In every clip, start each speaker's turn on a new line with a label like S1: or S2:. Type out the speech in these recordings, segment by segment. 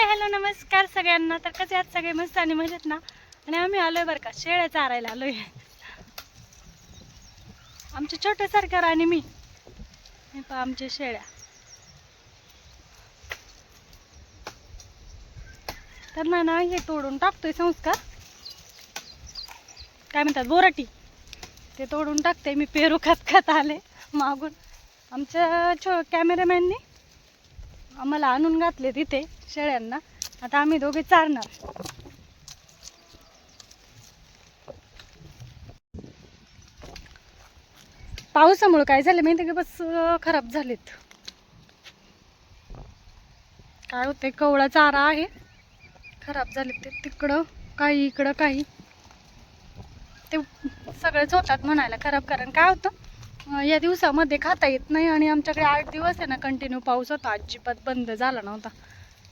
S1: Hello नमस्कार सगळ्यांना. तर कसे आहात सगळे? मस्त आणि मजेत ना? आणि आम्ही आलोय बरं का, शेळ्या चारायला आलोय. आमचे छोटे सरकार आणि मी हे पहा आमच्या शेळ्या. त्यांना ना हे तोडून टाकतोय संस्कार, काय म्हणतात बोराटी, ते तोडून टाकते मी. पेरू खात खात आले मागून. आमच्या कॅमेरामॅनने आम्हाला आणून घातले तिथे शेळ्यांना. आता आम्ही दोघे चारणार. पावसामुळे काय झालं माहिती की बस खराब झालेत. काय होते, कवळा चारा आहे, खराब झाले ते. तिकडं काही इकडं काही, ते सगळेच होतात म्हणायला खराब. कारण काय होतं, या दिवसामध्ये खाता येत नाही. आणि आमच्याकडे 8 दिवस आहे ना कंटिन्यू पाऊस होता, अजिबात बंद झाला नव्हता.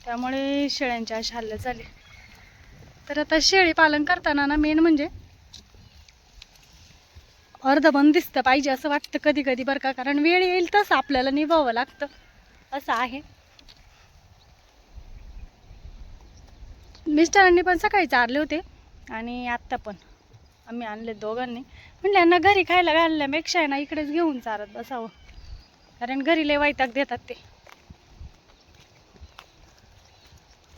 S1: त्यामुळे शेळ्यांच्या अशी हालत झाली. तर आता शेळी पालन करताना ना मेन म्हणजे अर्ध बंदिस्त पाहिजे असं वाटतं कधी कधी बरं का. कारण वेळ येईल तसं आपल्याला निभावं लागतं, असं आहे. मिस्टरांनी पण सकाळी चारले होते आणि आत्ता पण आम्ही आणले दोघांनी. म्हणलं यांना घरी खायला घालण्यापेक्षा आहे ना इकडेच घेऊन चारत बसावं, कारण घरी लय वैताग देतात ते.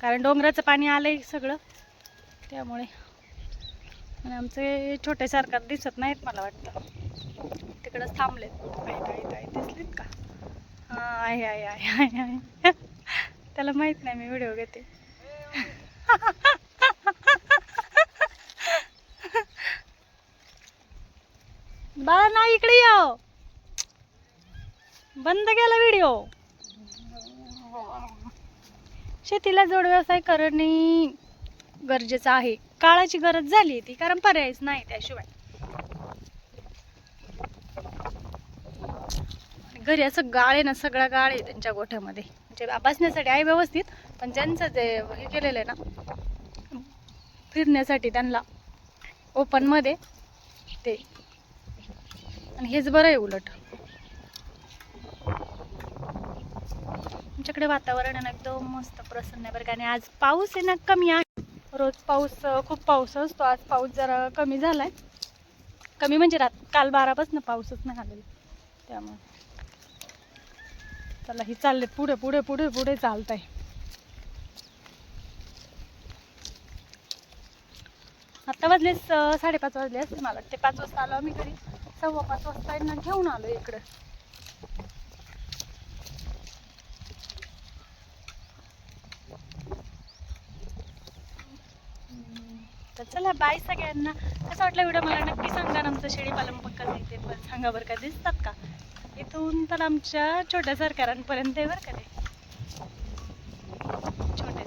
S1: कारण डोंगराचं पाणी आलंय सगळं त्यामुळे. आणि आमचे छोटे सरकार दिसत नाहीत मला वाटतं, तिकडंच थांबलेत. आहे दिसलीत का? हां आहे आहे आहे आहे आहे. त्याला माहीत नाही मी व्हिडिओ घेते. बाळा ना इकडे या, बंद केला व्हिडिओ. शेतीला जोड व्यवसाय करणे गरजेचं आहे. काळाची गरज झाली ती, कारण पर्यायच नाही त्याशिवाय. घरी असं गाळ आहे ना, सगळा गाळ आहे त्यांच्या गोठ्यामध्ये. म्हणजे बसण्यासाठी आहे व्यवस्थित, पण ज्यांचं ते हे केलेलं आहे ना फिरण्यासाठी त्यांना ओपनमध्ये ते. आणि हेच बरं आहे उलट. आमच्याकडे वातावरण आहे ना एकदम मस्त प्रसन्न आहे बरं का. आणि आज पाऊस आहे ना कमी आहे. रोज पाऊस, खूप पाऊस असतो. आज पाऊस जरा कमी झालाय. कमी म्हणजे काल 12 पाऊसच नाही आलेला. त्यामुळे चला ही चालले पुढे पुढे पुढे पुढे चालत आहे. आता वाजले 5:30 वाजले असते मला वाटते. 5 वाजता आलो आम्ही घरी. 5:15 वाजता यांना घेऊन आलो इकडं. तर चला बाय सगळ्यांना. कसं वाटलं व्हिडिओ मला नक्की सांगा. आमचं शेळी पालन पक्का येते पण सांगा बरं का. दिसतात का इथून तर आमच्या छोट्या सरकारांपर्यंत आहे बरं का ते. छोटे